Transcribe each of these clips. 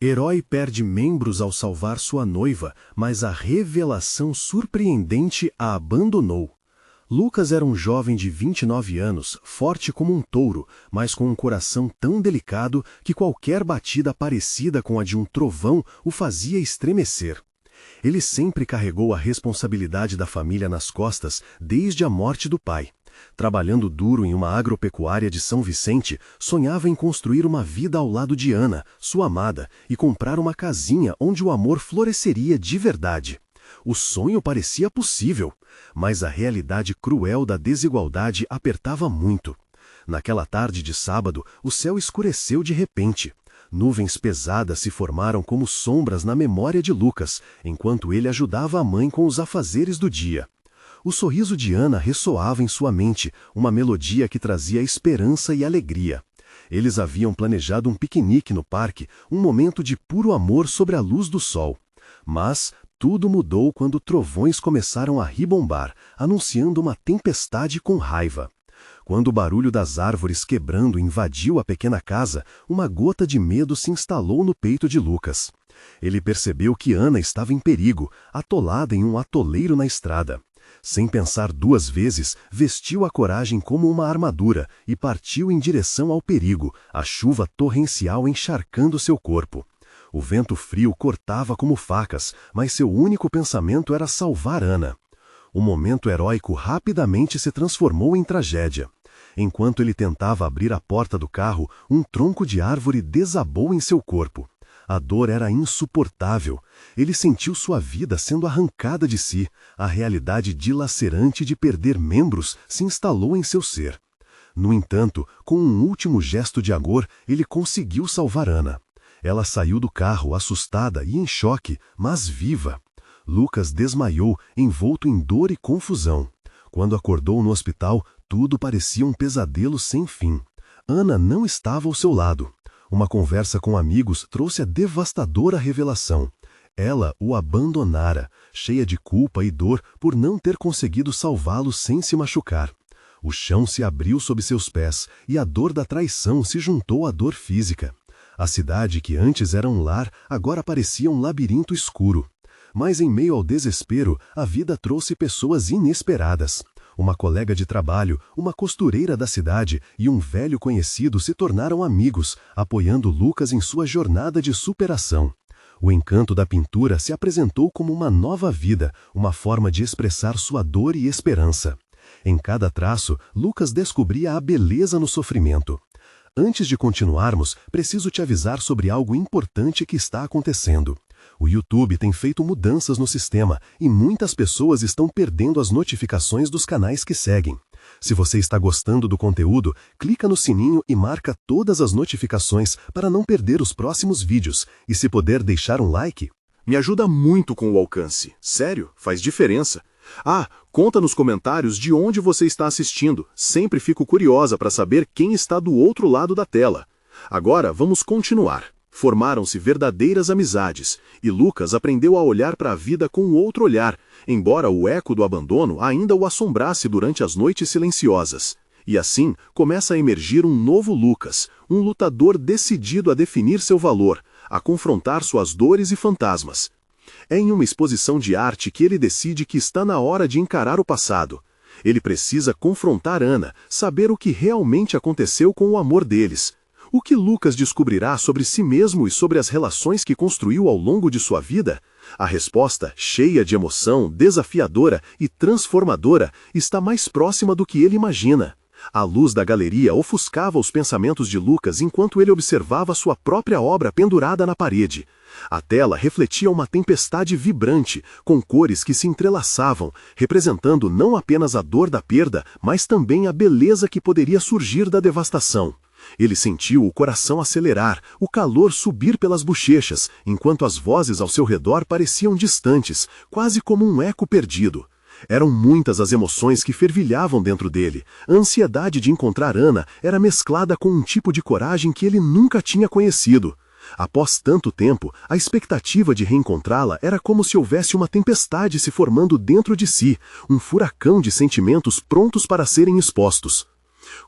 Herói perde membros ao salvar sua noiva, mas a revelação surpreendente a abandonou. Lucas era um jovem de 29 anos, forte como um touro, mas com um coração tão delicado que qualquer batida parecida com a de um trovão o fazia estremecer. Ele sempre carregou a responsabilidade da família nas costas desde a morte do pai. Trabalhando duro em uma agropecuária de São Vicente, sonhava em construir uma vida ao lado de Ana, sua amada, e comprar uma casinha onde o amor floresceria de verdade. O sonho parecia possível, mas a realidade cruel da desigualdade apertava muito. Naquela tarde de sábado, o céu escureceu de repente. Nuvens pesadas se formaram como sombras na memória de Lucas, enquanto ele ajudava a mãe com os afazeres do dia. O sorriso de Ana ressoava em sua mente, uma melodia que trazia esperança e alegria. Eles haviam planejado um piquenique no parque, um momento de puro amor sobre a luz do sol. Mas tudo mudou quando trovões começaram a ribombar, anunciando uma tempestade com raiva. Quando o barulho das árvores quebrando invadiu a pequena casa, uma gota de medo se instalou no peito de Lucas. Ele percebeu que Ana estava em perigo, atolada em um atoleiro na estrada. Sem pensar duas vezes, vestiu a coragem como uma armadura e partiu em direção ao perigo, a chuva torrencial encharcando seu corpo. O vento frio cortava como facas, mas seu único pensamento era salvar Ana. O momento heróico rapidamente se transformou em tragédia. Enquanto ele tentava abrir a porta do carro, um tronco de árvore desabou em seu corpo. A dor era insuportável. Ele sentiu sua vida sendo arrancada de si. A realidade dilacerante de perder membros se instalou em seu ser. No entanto, com um último gesto de amor, ele conseguiu salvar Ana. Ela saiu do carro, assustada e em choque, mas viva. Lucas desmaiou, envolto em dor e confusão. Quando acordou no hospital, tudo parecia um pesadelo sem fim. Ana não estava ao seu lado. Uma conversa com amigos trouxe a devastadora revelação. Ela o abandonara, cheia de culpa e dor por não ter conseguido salvá-lo sem se machucar. O chão se abriu sob seus pés e a dor da traição se juntou à dor física. A cidade que antes era um lar agora parecia um labirinto escuro. Mas em meio ao desespero, a vida trouxe pessoas inesperadas. Uma colega de trabalho, uma costureira da cidade e um velho conhecido se tornaram amigos, apoiando Lucas em sua jornada de superação. O encanto da pintura se apresentou como uma nova vida, uma forma de expressar sua dor e esperança. Em cada traço, Lucas descobria a beleza no sofrimento. Antes de continuarmos, preciso te avisar sobre algo importante que está acontecendo. O YouTube tem feito mudanças no sistema e muitas pessoas estão perdendo as notificações dos canais que seguem. Se você está gostando do conteúdo, clica no sininho e marca todas as notificações para não perder os próximos vídeos. E se puder deixar um like, me ajuda muito com o alcance. Sério, faz diferença. Conta nos comentários de onde você está assistindo. Sempre fico curiosa para saber quem está do outro lado da tela. Agora vamos continuar. Formaram-se verdadeiras amizades, e Lucas aprendeu a olhar para a vida com outro olhar, embora o eco do abandono ainda o assombrasse durante as noites silenciosas. E assim começa a emergir um novo Lucas, um lutador decidido a definir seu valor, a confrontar suas dores e fantasmas. É em uma exposição de arte que ele decide que está na hora de encarar o passado. Ele precisa confrontar Ana, saber o que realmente aconteceu com o amor deles. O que Lucas descobrirá sobre si mesmo e sobre as relações que construiu ao longo de sua vida? A resposta, cheia de emoção, desafiadora e transformadora, está mais próxima do que ele imagina. A luz da galeria ofuscava os pensamentos de Lucas enquanto ele observava sua própria obra pendurada na parede. A tela refletia uma tempestade vibrante, com cores que se entrelaçavam, representando não apenas a dor da perda, mas também a beleza que poderia surgir da devastação. Ele sentiu o coração acelerar, o calor subir pelas bochechas, enquanto as vozes ao seu redor pareciam distantes, quase como um eco perdido. Eram muitas as emoções que fervilhavam dentro dele. A ansiedade de encontrar Ana era mesclada com um tipo de coragem que ele nunca tinha conhecido. Após tanto tempo, a expectativa de reencontrá-la era como se houvesse uma tempestade se formando dentro de si, um furacão de sentimentos prontos para serem expostos.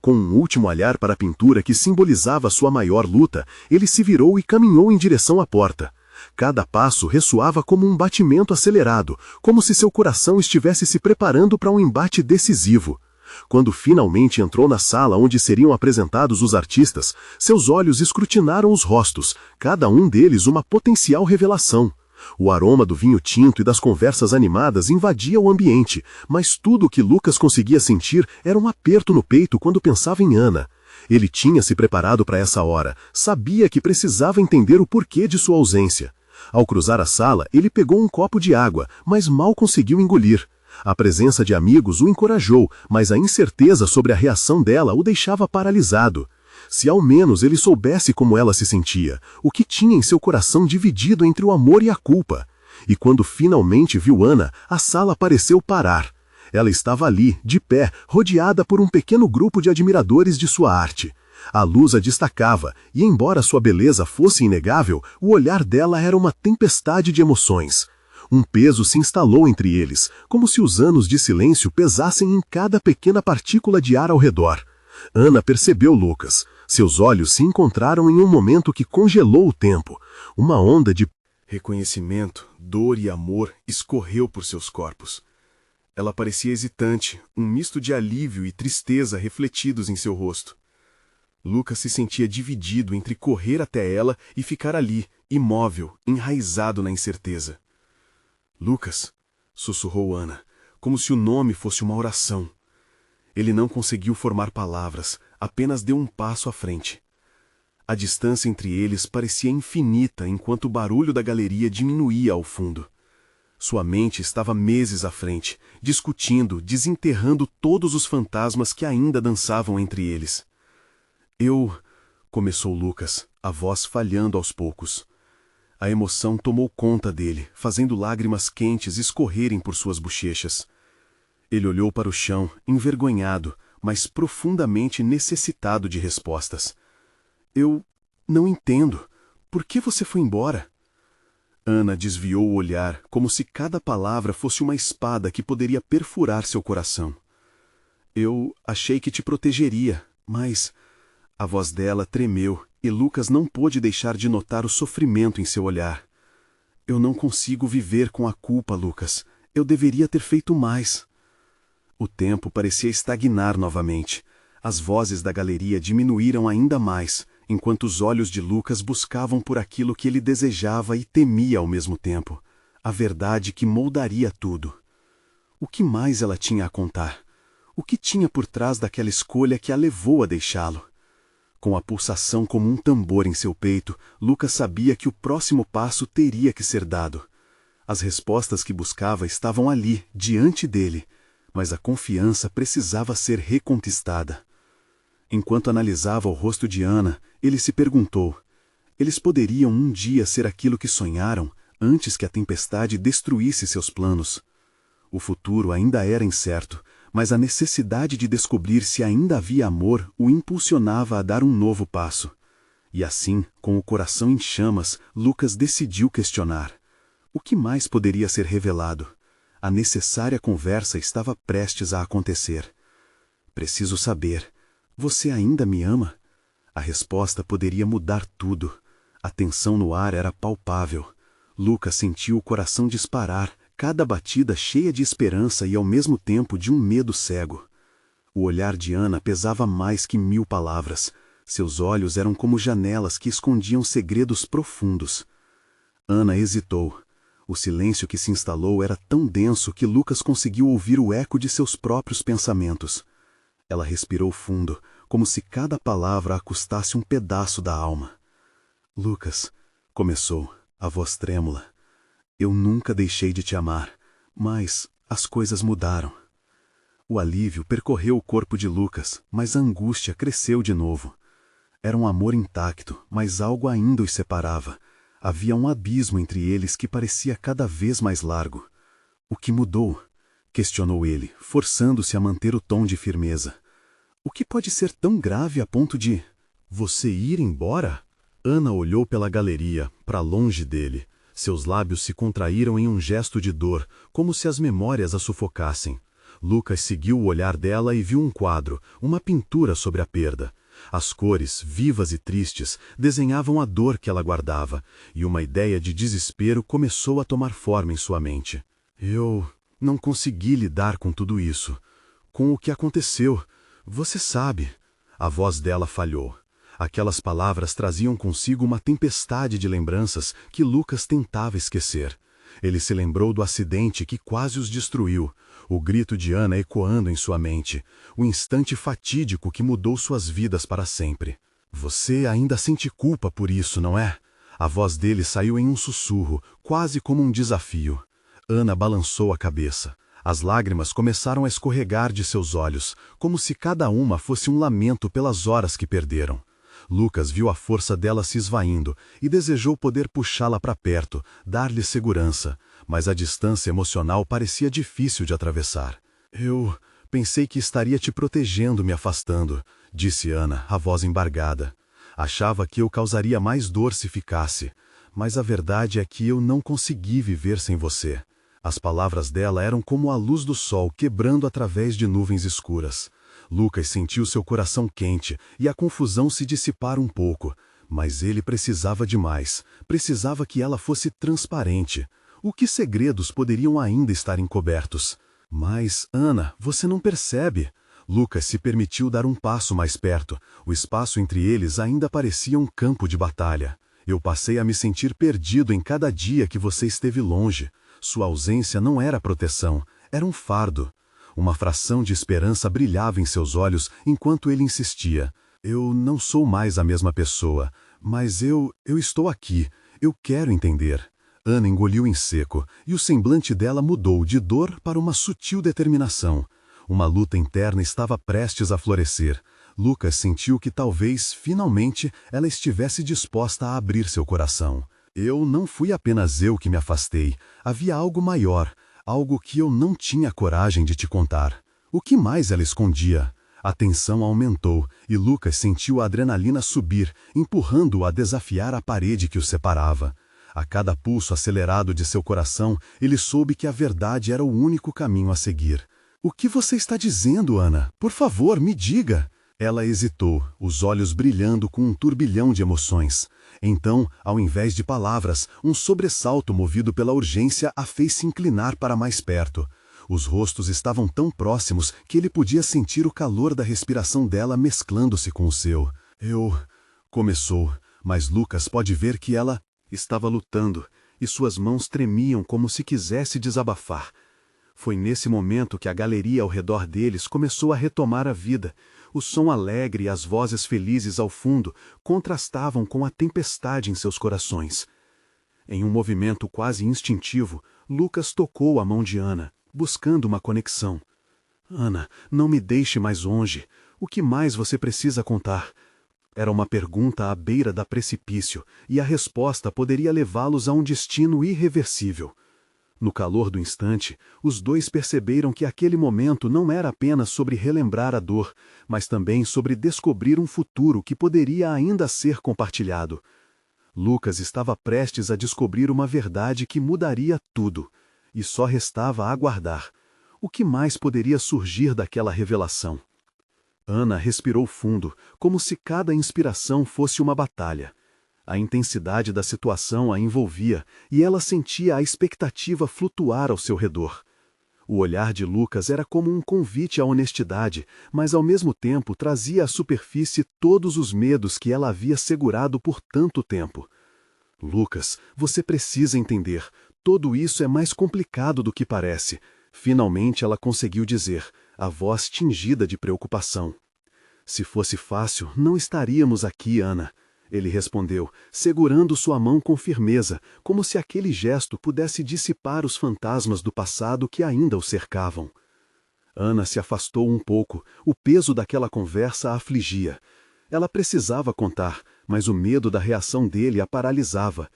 Com um último olhar para a pintura que simbolizava sua maior luta, ele se virou e caminhou em direção à porta. Cada passo ressoava como um batimento acelerado, como se seu coração estivesse se preparando para um embate decisivo. Quando finalmente entrou na sala onde seriam apresentados os artistas, seus olhos escrutinaram os rostos, cada um deles uma potencial revelação. O aroma do vinho tinto e das conversas animadas invadia o ambiente, mas tudo o que Lucas conseguia sentir era um aperto no peito quando pensava em Ana. Ele tinha se preparado para essa hora, sabia que precisava entender o porquê de sua ausência. Ao cruzar a sala, ele pegou um copo de água, mas mal conseguiu engolir. A presença de amigos o encorajou, mas a incerteza sobre a reação dela o deixava paralisado. Se ao menos ele soubesse como ela se sentia, o que tinha em seu coração dividido entre o amor e a culpa. E quando finalmente viu Ana, a sala pareceu parar. Ela estava ali, de pé, rodeada por um pequeno grupo de admiradores de sua arte. A luz a destacava, e embora sua beleza fosse inegável, o olhar dela era uma tempestade de emoções. Um peso se instalou entre eles, como se os anos de silêncio pesassem em cada pequena partícula de ar ao redor. Ana percebeu Lucas. Seus olhos se encontraram em um momento que congelou o tempo. Uma onda de reconhecimento, dor e amor escorreu por seus corpos. Ela parecia hesitante, um misto de alívio e tristeza refletidos em seu rosto. Lucas se sentia dividido entre correr até ela e ficar ali, imóvel, enraizado na incerteza. Lucas, sussurrou Ana, como se o nome fosse uma oração. Ele não conseguiu formar palavras, apenas deu um passo à frente. A distância entre eles parecia infinita enquanto o barulho da galeria diminuía ao fundo. Sua mente estava meses à frente, discutindo, desenterrando todos os fantasmas que ainda dançavam entre eles. Começou Lucas, a voz falhando aos poucos. A emoção tomou conta dele, fazendo lágrimas quentes escorrerem por suas bochechas. Ele olhou para o chão, envergonhado, mas profundamente necessitado de respostas. Eu não entendo. Por que você foi embora? Ana desviou o olhar, como se cada palavra fosse uma espada que poderia perfurar seu coração. Eu achei que te protegeria, mas... A voz dela tremeu, e Lucas não pôde deixar de notar o sofrimento em seu olhar. Eu não consigo viver com a culpa, Lucas. Eu deveria ter feito mais. O tempo parecia estagnar novamente. As vozes da galeria diminuíram ainda mais, enquanto os olhos de Lucas buscavam por aquilo que ele desejava e temia ao mesmo tempo. A verdade que moldaria tudo. O que mais ela tinha a contar? O que tinha por trás daquela escolha que a levou a deixá-lo? Com a pulsação como um tambor em seu peito, Lucas sabia que o próximo passo teria que ser dado. As respostas que buscava estavam ali, diante dele, mas a confiança precisava ser reconquistada. Enquanto analisava o rosto de Ana, ele se perguntou: eles poderiam um dia ser aquilo que sonharam, antes que a tempestade destruísse seus planos? O futuro ainda era incerto, mas a necessidade de descobrir se ainda havia amor o impulsionava a dar um novo passo. E assim, com o coração em chamas, Lucas decidiu questionar. O que mais poderia ser revelado? A necessária conversa estava prestes a acontecer. Preciso saber. Você ainda me ama? A resposta poderia mudar tudo. A tensão no ar era palpável. Lucas sentiu o coração disparar, cada batida cheia de esperança e ao mesmo tempo de um medo cego. O olhar de Ana pesava mais que 1000 palavras. Seus olhos eram como janelas que escondiam segredos profundos. Ana hesitou. O silêncio que se instalou era tão denso que Lucas conseguiu ouvir o eco de seus próprios pensamentos. Ela respirou fundo, como se cada palavra a custasse um pedaço da alma. Lucas, começou, a voz trêmula. Eu nunca deixei de te amar, mas as coisas mudaram. O alívio percorreu o corpo de Lucas, mas a angústia cresceu de novo. Era um amor intacto, mas algo ainda os separava. Havia um abismo entre eles que parecia cada vez mais largo. O que mudou? Questionou ele, forçando-se a manter o tom de firmeza. O que pode ser tão grave a ponto de... Você ir embora? Ana olhou pela galeria, para longe dele. Seus lábios se contraíram em um gesto de dor, como se as memórias a sufocassem. Lucas seguiu o olhar dela e viu um quadro, uma pintura sobre a perda. As cores, vivas e tristes, desenhavam a dor que ela guardava, e uma ideia de desespero começou a tomar forma em sua mente. Eu não consegui lidar com tudo isso. Com o que aconteceu. Você sabe. A voz dela falhou. Aquelas palavras traziam consigo uma tempestade de lembranças que Lucas tentava esquecer. Ele se lembrou do acidente que quase os destruiu, o grito de Ana ecoando em sua mente, o instante fatídico que mudou suas vidas para sempre. Você ainda sente culpa por isso, não é? A voz dele saiu em um sussurro, quase como um desafio. Ana balançou a cabeça. As lágrimas começaram a escorregar de seus olhos, como se cada uma fosse um lamento pelas horas que perderam. Lucas viu a força dela se esvaindo e desejou poder puxá-la para perto, dar-lhe segurança, mas a distância emocional parecia difícil de atravessar. Eu pensei que estaria te protegendo me afastando, disse Ana, a voz embargada. Achava que eu causaria mais dor se ficasse, mas a verdade é que eu não consegui viver sem você. As palavras dela eram como a luz do sol quebrando através de nuvens escuras. Lucas sentiu seu coração quente e a confusão se dissipar um pouco, mas ele precisava de mais, precisava que ela fosse transparente. O que segredos poderiam ainda estar encobertos? Mas, Ana, você não percebe. Lucas se permitiu dar um passo mais perto. O espaço entre eles ainda parecia um campo de batalha. Eu passei a me sentir perdido em cada dia que você esteve longe. Sua ausência não era proteção, era um fardo. Uma fração de esperança brilhava em seus olhos enquanto ele insistia. Eu não sou mais a mesma pessoa, mas eu estou aqui. Eu quero entender. Ana engoliu em seco, e o semblante dela mudou de dor para uma sutil determinação. Uma luta interna estava prestes a florescer. Lucas sentiu que talvez, finalmente, ela estivesse disposta a abrir seu coração. Eu não fui apenas eu que me afastei. Havia algo maior. Algo que eu não tinha coragem de te contar. O que mais ela escondia? A tensão aumentou e Lucas sentiu a adrenalina subir, empurrando-o a desafiar a parede que o separava. A cada pulso acelerado de seu coração, ele soube que a verdade era o único caminho a seguir. O que você está dizendo, Ana? Por favor, me diga. Ela hesitou, os olhos brilhando com um turbilhão de emoções. Então, ao invés de palavras, um sobressalto movido pela urgência a fez se inclinar para mais perto. Os rostos estavam tão próximos que ele podia sentir o calor da respiração dela mesclando-se com o seu. Começou, mas Lucas pode ver que ela estava lutando, e suas mãos tremiam como se quisesse desabafar. Foi nesse momento que a galeria ao redor deles começou a retomar a vida. O som alegre e as vozes felizes ao fundo contrastavam com a tempestade em seus corações. Em um movimento quase instintivo, Lucas tocou a mão de Ana, buscando uma conexão. Ana, não me deixe mais longe. O que mais você precisa contar? Era uma pergunta à beira da precipício, e a resposta poderia levá-los a um destino irreversível. No calor do instante, os dois perceberam que aquele momento não era apenas sobre relembrar a dor, mas também sobre descobrir um futuro que poderia ainda ser compartilhado. Lucas estava prestes a descobrir uma verdade que mudaria tudo, e só restava aguardar. O que mais poderia surgir daquela revelação? Ana respirou fundo, como se cada inspiração fosse uma batalha. A intensidade da situação a envolvia, e ela sentia a expectativa flutuar ao seu redor. O olhar de Lucas era como um convite à honestidade, mas ao mesmo tempo trazia à superfície todos os medos que ela havia segurado por tanto tempo. Lucas, você precisa entender, tudo isso é mais complicado do que parece. Finalmente ela conseguiu dizer, a voz tingida de preocupação. Se fosse fácil, não estaríamos aqui, Ana. Ele respondeu, segurando sua mão com firmeza, como se aquele gesto pudesse dissipar os fantasmas do passado que ainda o cercavam. Ana se afastou um pouco, o peso daquela conversa a afligia. Ela precisava contar, mas o medo da reação dele a paralisava.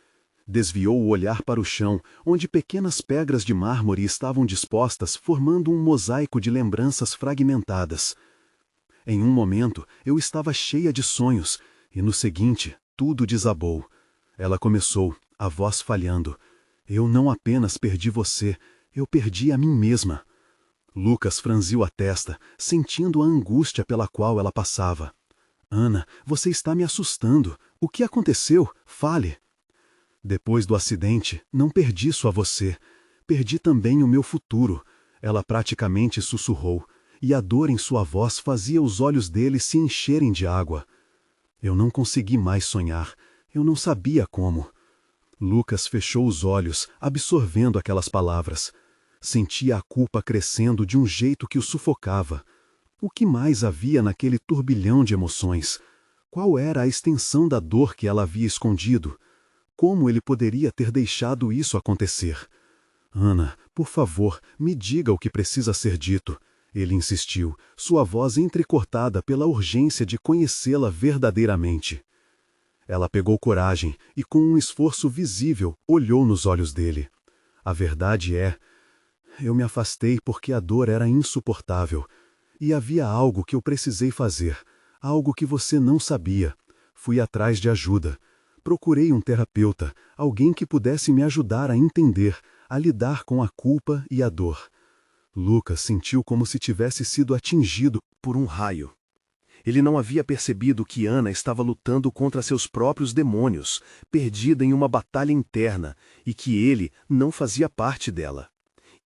Desviou o olhar para o chão, onde pequenas pedras de mármore estavam dispostas, formando um mosaico de lembranças fragmentadas. Em um momento, eu estava cheia de sonhos, e no seguinte, tudo desabou. Ela começou, a voz falhando. Eu não apenas perdi você, eu perdi a mim mesma. Lucas franziu a testa, sentindo a angústia pela qual ela passava. Ana, você está me assustando. O que aconteceu? Fale. Depois do acidente, não perdi só você. Perdi também o meu futuro. Ela praticamente sussurrou, e a dor em sua voz fazia os olhos dele se encherem de água. Eu não consegui mais sonhar. Eu não sabia como. Lucas fechou os olhos, absorvendo aquelas palavras. Sentia a culpa crescendo de um jeito que o sufocava. O que mais havia naquele turbilhão de emoções? Qual era a extensão da dor que ela havia escondido? Como ele poderia ter deixado isso acontecer? Ana, por favor, me diga o que precisa ser dito. Ele insistiu, sua voz entrecortada pela urgência de conhecê-la verdadeiramente. Ela pegou coragem e, com um esforço visível, olhou nos olhos dele. A verdade é... Eu me afastei porque a dor era insuportável. E havia algo que eu precisei fazer, algo que você não sabia. Fui atrás de ajuda. Procurei um terapeuta, alguém que pudesse me ajudar a entender, a lidar com a culpa e a dor. Lucas sentiu como se tivesse sido atingido por um raio. Ele não havia percebido que Ana estava lutando contra seus próprios demônios, perdida em uma batalha interna, e que ele não fazia parte dela.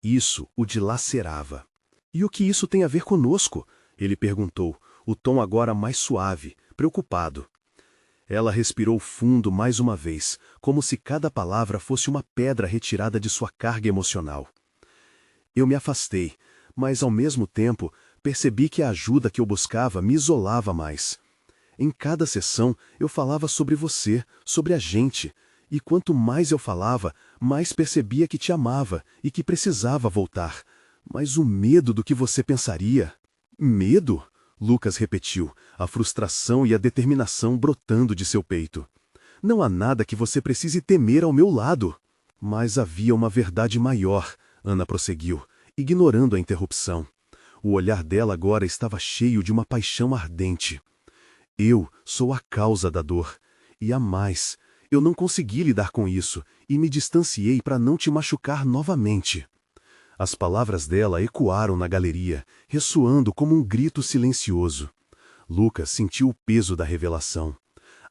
Isso o dilacerava. E o que isso tem a ver conosco? Ele perguntou, o tom agora mais suave, preocupado. Ela respirou fundo mais uma vez, como se cada palavra fosse uma pedra retirada de sua carga emocional. Eu me afastei, mas ao mesmo tempo percebi que a ajuda que eu buscava me isolava mais. Em cada sessão eu falava sobre você, sobre a gente, e quanto mais eu falava, mais percebia que te amava e que precisava voltar. Mas o medo do que você pensaria... Medo? Lucas repetiu, a frustração e a determinação brotando de seu peito. Não há nada que você precise temer ao meu lado. Mas havia uma verdade maior, Ana prosseguiu, ignorando a interrupção. O olhar dela agora estava cheio de uma paixão ardente. Eu sou a causa da dor. E há mais. Eu não consegui lidar com isso e me distanciei para não te machucar novamente. As palavras dela ecoaram na galeria, ressoando como um grito silencioso. Lucas sentiu o peso da revelação.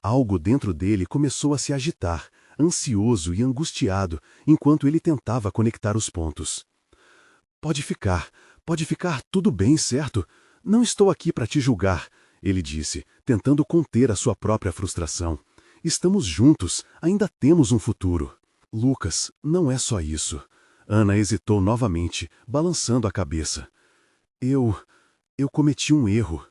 Algo dentro dele começou a se agitar, ansioso e angustiado, enquanto ele tentava conectar os pontos. Pode ficar tudo bem, certo? Não estou aqui para te julgar, ele disse, tentando conter a sua própria frustração. Estamos juntos, ainda temos um futuro. Lucas, não é só isso. Ana hesitou novamente, balançando a cabeça. Eu cometi um erro.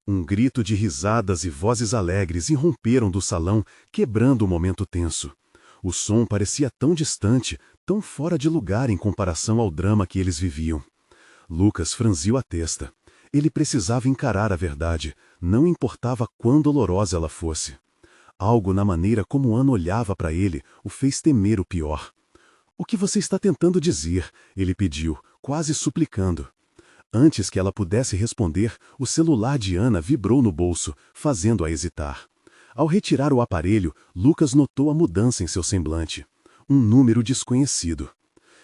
Um grito de risadas e vozes alegres irromperam do salão, quebrando o momento tenso. O som parecia tão distante, tão fora de lugar em comparação ao drama que eles viviam. Lucas franziu a testa. Ele precisava encarar a verdade, não importava quão dolorosa ela fosse. Algo na maneira como Ana olhava para ele o fez temer o pior. O que você está tentando dizer? Ele pediu, quase suplicando. Antes que ela pudesse responder, o celular de Ana vibrou no bolso, fazendo-a hesitar. Ao retirar o aparelho, Lucas notou a mudança em seu semblante. Um número desconhecido.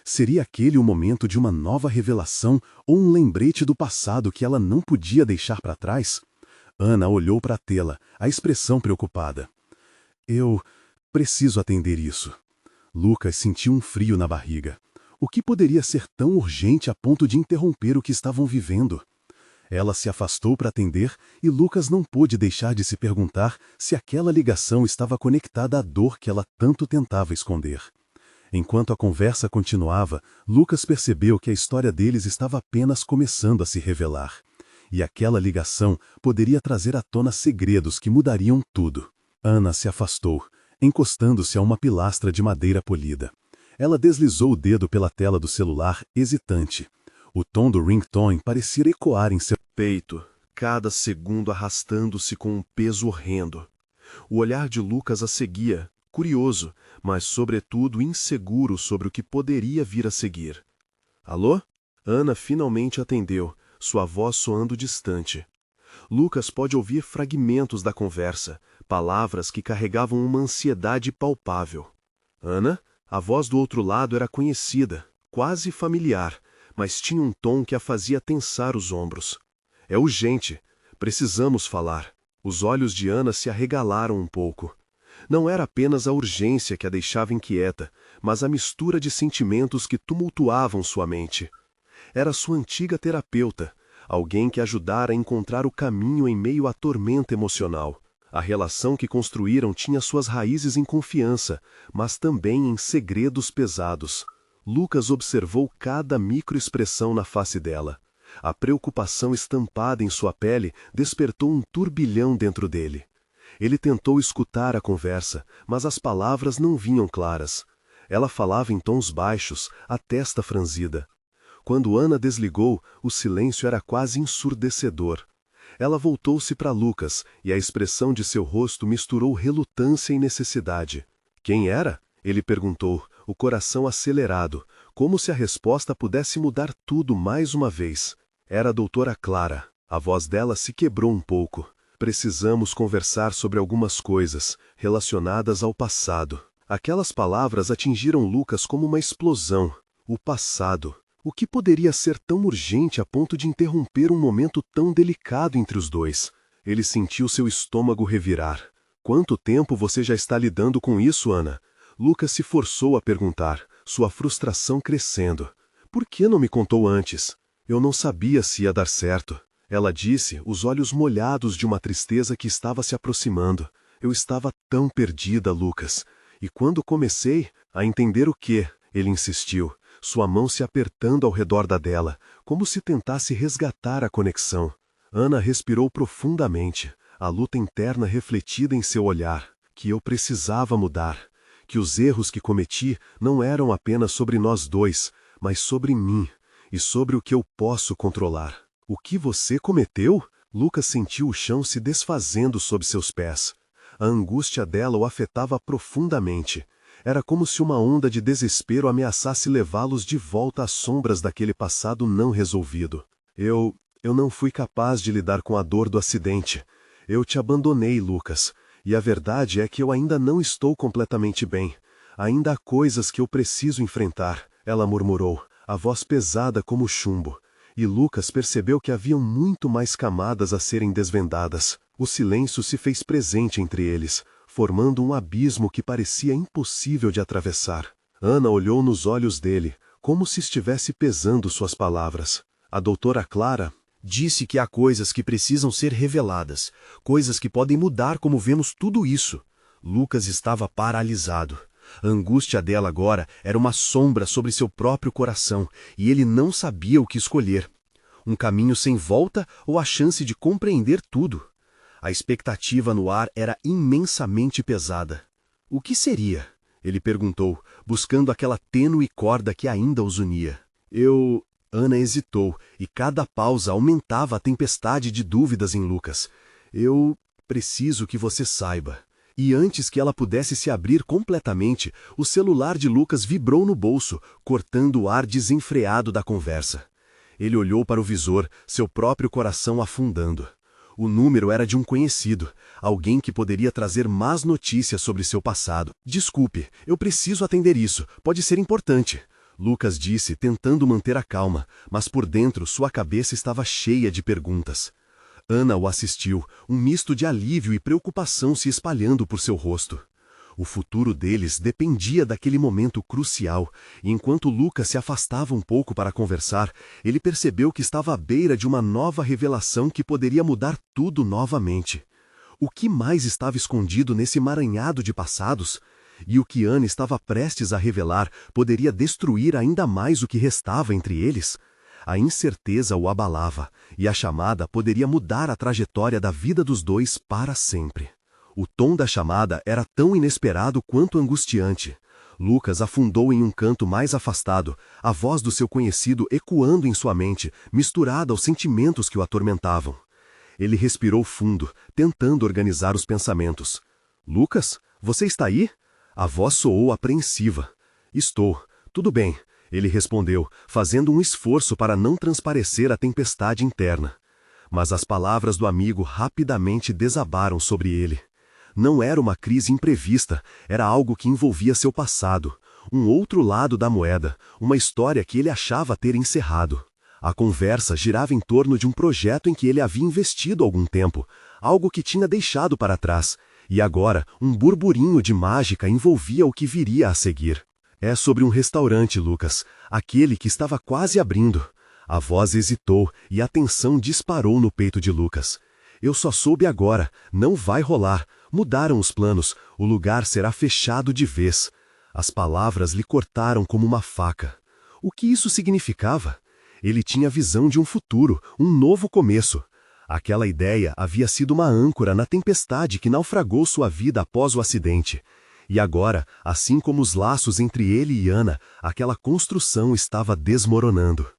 Seria aquele o momento de uma nova revelação ou um lembrete do passado que ela não podia deixar para trás? Ana olhou para a tela, a expressão preocupada. Eu preciso atender isso. Lucas sentiu um frio na barriga. O que poderia ser tão urgente a ponto de interromper o que estavam vivendo? Ela se afastou para atender e Lucas não pôde deixar de se perguntar se aquela ligação estava conectada à dor que ela tanto tentava esconder. Enquanto a conversa continuava, Lucas percebeu que a história deles estava apenas começando a se revelar. E aquela ligação poderia trazer à tona segredos que mudariam tudo. Ana se afastou, encostando-se a uma pilastra de madeira polida. Ela deslizou o dedo pela tela do celular, hesitante. O tom do ringtone parecia ecoar em seu peito, cada segundo arrastando-se com um peso horrendo. O olhar de Lucas a seguia, curioso, mas sobretudo inseguro sobre o que poderia vir a seguir. Alô? Ana finalmente atendeu, sua voz soando distante. Lucas pôde ouvir fragmentos da conversa, palavras que carregavam uma ansiedade palpável. Ana? A voz do outro lado era conhecida, quase familiar, mas tinha um tom que a fazia tensar os ombros. É urgente. Precisamos falar. Os olhos de Ana se arregalaram um pouco. Não era apenas a urgência que a deixava inquieta, mas a mistura de sentimentos que tumultuavam sua mente. Era sua antiga terapeuta, alguém que ajudara a encontrar o caminho em meio à tormenta emocional. A relação que construíram tinha suas raízes em confiança, mas também em segredos pesados. Lucas observou cada microexpressão na face dela. A preocupação estampada em sua pele despertou um turbilhão dentro dele. Ele tentou escutar a conversa, mas as palavras não vinham claras. Ela falava em tons baixos, a testa franzida. Quando Ana desligou, o silêncio era quase ensurdecedor. Ela voltou-se para Lucas, e a expressão de seu rosto misturou relutância e necessidade. Quem era? Ele perguntou, o coração acelerado, como se a resposta pudesse mudar tudo mais uma vez. Era a doutora Clara. A voz dela se quebrou um pouco. Precisamos conversar sobre algumas coisas, relacionadas ao passado. Aquelas palavras atingiram Lucas como uma explosão. O passado. O que poderia ser tão urgente a ponto de interromper um momento tão delicado entre os dois? Ele sentiu seu estômago revirar. Quanto tempo você já está lidando com isso, Ana? Lucas se forçou a perguntar, sua frustração crescendo. Por que não me contou antes? Eu não sabia se ia dar certo. Ela disse, os olhos molhados de uma tristeza que estava se aproximando. Eu estava tão perdida, Lucas. E quando comecei a entender o que, ele insistiu, sua mão se apertando ao redor da dela, como se tentasse resgatar a conexão. Ana respirou profundamente, a luta interna refletida em seu olhar, que eu precisava mudar, que os erros que cometi não eram apenas sobre nós dois, mas sobre mim, e sobre o que eu posso controlar. O que você cometeu? Lucas sentiu o chão se desfazendo sob seus pés. A angústia dela o afetava profundamente. Era como se uma onda de desespero ameaçasse levá-los de volta às sombras daquele passado não resolvido. Eu não fui capaz de lidar com a dor do acidente. Eu te abandonei, Lucas. E a verdade é que eu ainda não estou completamente bem. Ainda há coisas que eu preciso enfrentar, ela murmurou, a voz pesada como chumbo. E Lucas percebeu que haviam muito mais camadas a serem desvendadas. O silêncio se fez presente entre eles, formando um abismo que parecia impossível de atravessar. Ana olhou nos olhos dele, como se estivesse pesando suas palavras. A doutora Clara disse que há coisas que precisam ser reveladas, coisas que podem mudar como vemos tudo isso. Lucas estava paralisado. A angústia dela agora era uma sombra sobre seu próprio coração, e ele não sabia o que escolher. Um caminho sem volta ou a chance de compreender tudo? A expectativa no ar era imensamente pesada. O que seria? Ele perguntou, buscando aquela tênue corda que ainda os unia. Ana hesitou, e cada pausa aumentava a tempestade de dúvidas em Lucas. Eu preciso que você saiba. E antes que ela pudesse se abrir completamente, o celular de Lucas vibrou no bolso, cortando o ar desenfreado da conversa. Ele olhou para o visor, seu próprio coração afundando. O número era de um conhecido, alguém que poderia trazer más notícias sobre seu passado. Desculpe, eu preciso atender isso, pode ser importante. Lucas disse, tentando manter a calma, mas por dentro sua cabeça estava cheia de perguntas. Ana o assistiu, um misto de alívio e preocupação se espalhando por seu rosto. O futuro deles dependia daquele momento crucial, e enquanto Lucas se afastava um pouco para conversar, ele percebeu que estava à beira de uma nova revelação que poderia mudar tudo novamente. O que mais estava escondido nesse emaranhado de passados? E o que Ana estava prestes a revelar poderia destruir ainda mais o que restava entre eles? A incerteza o abalava, e a chamada poderia mudar a trajetória da vida dos dois para sempre. O tom da chamada era tão inesperado quanto angustiante. Lucas afundou em um canto mais afastado, a voz do seu conhecido ecoando em sua mente, misturada aos sentimentos que o atormentavam. Ele respirou fundo, tentando organizar os pensamentos. Lucas, você está aí? A voz soou apreensiva. Estou. Tudo bem. Ele respondeu, fazendo um esforço para não transparecer a tempestade interna. Mas as palavras do amigo rapidamente desabaram sobre ele. Não era uma crise imprevista, era algo que envolvia seu passado, Um outro lado da moeda, uma história que ele achava ter encerrado. A conversa girava em torno de um projeto em que ele havia investido algum tempo, algo que tinha deixado para trás, e agora um burburinho de mágica envolvia o que viria a seguir. É sobre um restaurante, Lucas, aquele que estava quase abrindo. A voz hesitou e a tensão disparou no peito de Lucas. Eu só soube agora, não vai rolar, mudaram os planos, o lugar será fechado de vez. As palavras lhe cortaram como uma faca. O que isso significava? Ele tinha a visão de um futuro, um novo começo. Aquela ideia havia sido uma âncora na tempestade que naufragou sua vida após o acidente. E agora, assim como os laços entre ele e Ana, aquela construção estava desmoronando.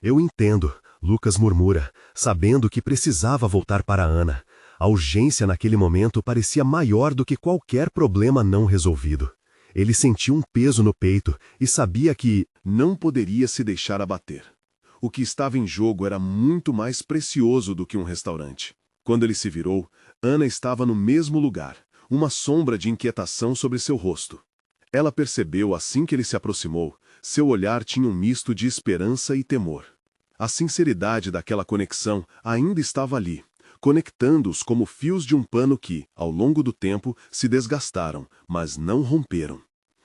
Eu entendo, Lucas murmura, sabendo que precisava voltar para Ana. A urgência naquele momento parecia maior do que qualquer problema não resolvido. Ele sentiu um peso no peito e sabia que não poderia se deixar abater. O que estava em jogo era muito mais precioso do que um restaurante. Quando ele se virou, Ana estava no mesmo lugar, uma sombra de inquietação sobre seu rosto. Ela percebeu assim que ele se aproximou, seu olhar tinha um misto de esperança e temor. A sinceridade daquela conexão ainda estava ali, conectando-os como fios de um pano que, ao longo do tempo, se desgastaram, mas não romperam.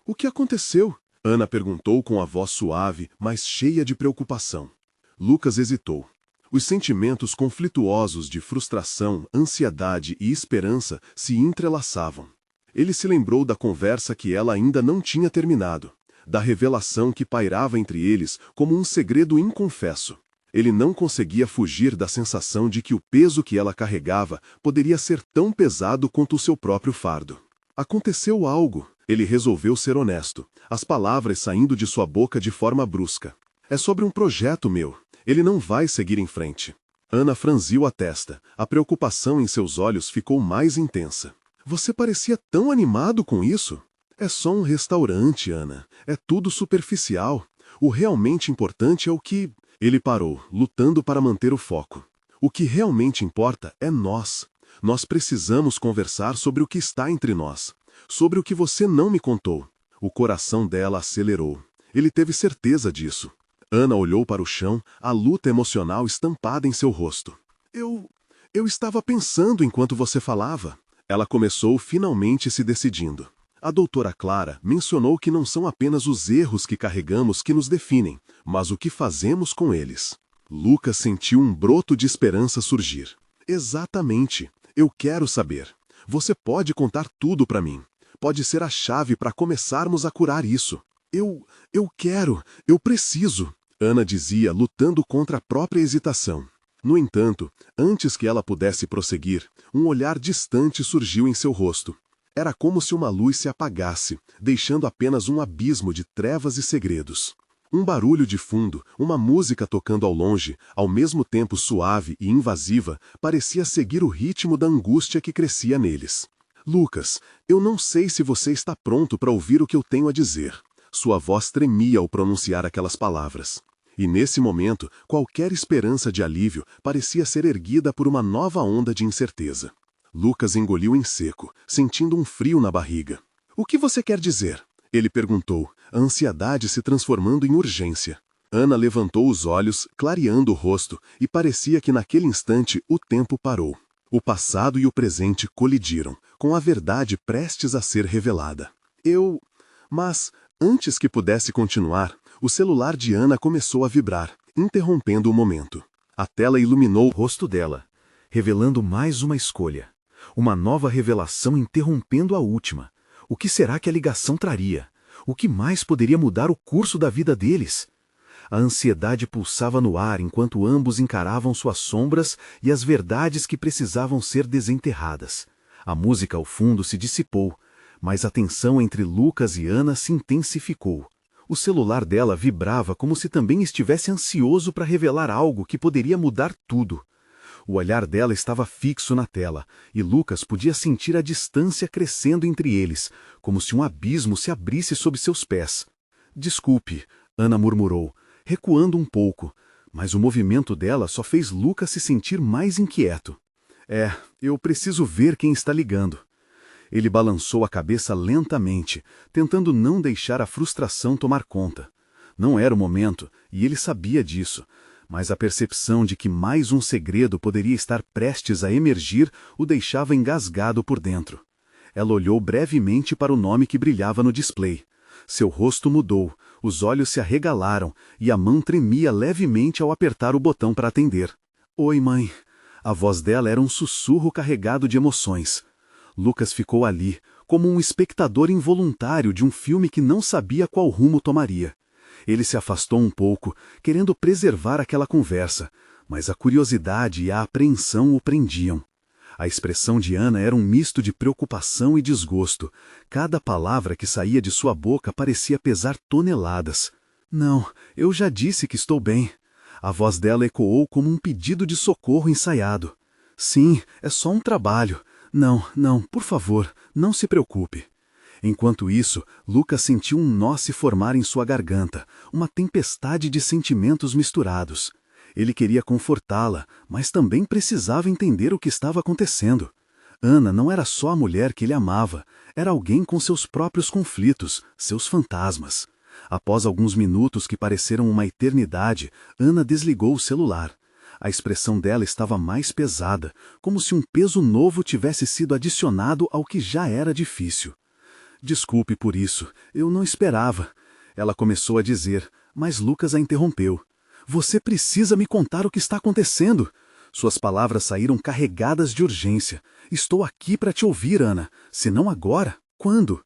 O que aconteceu? Ana perguntou com a voz suave, mas cheia de preocupação. Lucas hesitou. Os sentimentos conflituosos de frustração, ansiedade e esperança se entrelaçavam. Ele se lembrou da conversa que ela ainda não tinha terminado, da revelação que pairava entre eles como um segredo inconfesso. Ele não conseguia fugir da sensação de que o peso que ela carregava poderia ser tão pesado quanto o seu próprio fardo. Aconteceu algo. Ele resolveu ser honesto, as palavras saindo de sua boca de forma brusca. É sobre um projeto meu. Ele não vai seguir em frente. Ana franziu a testa. A preocupação em seus olhos ficou mais intensa. Você parecia tão animado com isso. É só um restaurante, Ana. É tudo superficial. O realmente importante é o que... Ele parou, lutando para manter o foco. O que realmente importa é nós. Nós precisamos conversar sobre o que está entre nós. Sobre o que você não me contou. O coração dela acelerou. Ele teve certeza disso. Ana olhou para o chão, a luta emocional estampada em seu rosto. Eu estava pensando enquanto você falava. Ela começou finalmente se decidindo. A doutora Clara mencionou que não são apenas os erros que carregamos que nos definem, mas o que fazemos com eles. Lucas sentiu um broto de esperança surgir. Exatamente. Eu quero saber. Você pode contar tudo para mim. Pode ser a chave para começarmos a curar isso. Eu quero, eu preciso, Ana dizia, lutando contra a própria hesitação. No entanto, antes que ela pudesse prosseguir, um olhar distante surgiu em seu rosto. Era como se uma luz se apagasse, deixando apenas um abismo de trevas e segredos. Um barulho de fundo, uma música tocando ao longe, ao mesmo tempo suave e invasiva, parecia seguir o ritmo da angústia que crescia neles. Lucas, eu não sei se você está pronto para ouvir o que eu tenho a dizer. Sua voz tremia ao pronunciar aquelas palavras. E nesse momento, qualquer esperança de alívio parecia ser erguida por uma nova onda de incerteza. Lucas engoliu em seco, sentindo um frio na barriga. O que você quer dizer? Ele perguntou, a ansiedade se transformando em urgência. Ana levantou os olhos, clareando o rosto, e parecia que naquele instante o tempo parou. O passado e o presente colidiram, com a verdade prestes a ser revelada. Mas, antes que pudesse continuar, o celular de Ana começou a vibrar, interrompendo o momento. A tela iluminou o rosto dela, revelando mais uma escolha. Uma nova revelação interrompendo a última. O que será que a ligação traria? O que mais poderia mudar o curso da vida deles? A ansiedade pulsava no ar enquanto ambos encaravam suas sombras e as verdades que precisavam ser desenterradas. A música ao fundo se dissipou, mas a tensão entre Lucas e Ana se intensificou. O celular dela vibrava como se também estivesse ansioso para revelar algo que poderia mudar tudo. O olhar dela estava fixo na tela, e Lucas podia sentir a distância crescendo entre eles, como se um abismo se abrisse sob seus pés. Desculpe, Ana murmurou, recuando um pouco, mas o movimento dela só fez Lucas se sentir mais inquieto. Eu preciso ver quem está ligando. Ele balançou a cabeça lentamente, tentando não deixar a frustração tomar conta. Não era o momento, e ele sabia disso, mas a percepção de que mais um segredo poderia estar prestes a emergir o deixava engasgado por dentro. Ela olhou brevemente para o nome que brilhava no display. Seu rosto mudou, os olhos se arregalaram e a mão tremia levemente ao apertar o botão para atender. Oi, mãe. A voz dela era um sussurro carregado de emoções. Lucas ficou ali, como um espectador involuntário de um filme que não sabia qual rumo tomaria. Ele se afastou um pouco, querendo preservar aquela conversa, mas a curiosidade e a apreensão o prendiam. A expressão de Ana era um misto de preocupação e desgosto. Cada palavra que saía de sua boca parecia pesar toneladas. Não, eu já disse que estou bem. A voz dela ecoou como um pedido de socorro ensaiado. Sim, é só um trabalho. Não, por favor, não se preocupe. Enquanto isso, Lucas sentiu um nó se formar em sua garganta, uma tempestade de sentimentos misturados. Ele queria confortá-la, mas também precisava entender o que estava acontecendo. Ana não era só a mulher que ele amava, era alguém com seus próprios conflitos, seus fantasmas. Após alguns minutos que pareceram uma eternidade, Ana desligou o celular. A expressão dela estava mais pesada, como se um peso novo tivesse sido adicionado ao que já era difícil. Desculpe por isso, eu não esperava. Ela começou a dizer, mas Lucas a interrompeu. Você precisa me contar o que está acontecendo. Suas palavras saíram carregadas de urgência. Estou aqui para te ouvir, Ana. Se não agora, quando?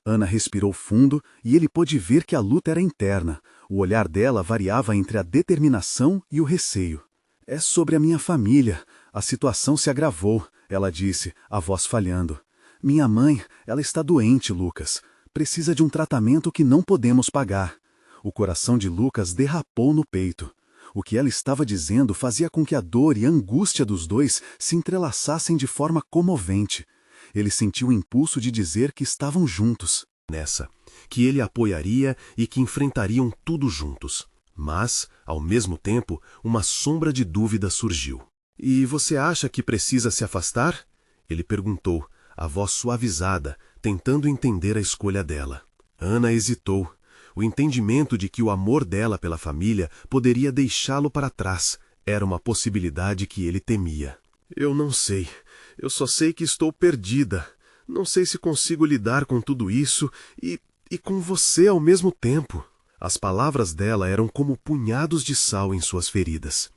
Ana respirou fundo e ele pôde ver que a luta era interna. O olhar dela variava entre a determinação e o receio. É sobre a minha família. A situação se agravou, ela disse, a voz falhando. Minha mãe, ela está doente, Lucas. Precisa de um tratamento que não podemos pagar. O coração de Lucas derrapou no peito. O que ela estava dizendo fazia com que a dor e a angústia dos dois se entrelaçassem de forma comovente. Ele sentiu o impulso de dizer que estavam juntos. Nessa, que ele apoiaria e que enfrentariam tudo juntos. Mas, ao mesmo tempo, uma sombra de dúvida surgiu. E você acha que precisa se afastar? Ele perguntou, a voz suavizada, tentando entender a escolha dela. Ana hesitou. O entendimento de que o amor dela pela família poderia deixá-lo para trás era uma possibilidade que ele temia. Eu não sei. Eu só sei que estou perdida. Não sei se consigo lidar com tudo isso e com você ao mesmo tempo. As palavras dela eram como punhados de sal em suas feridas.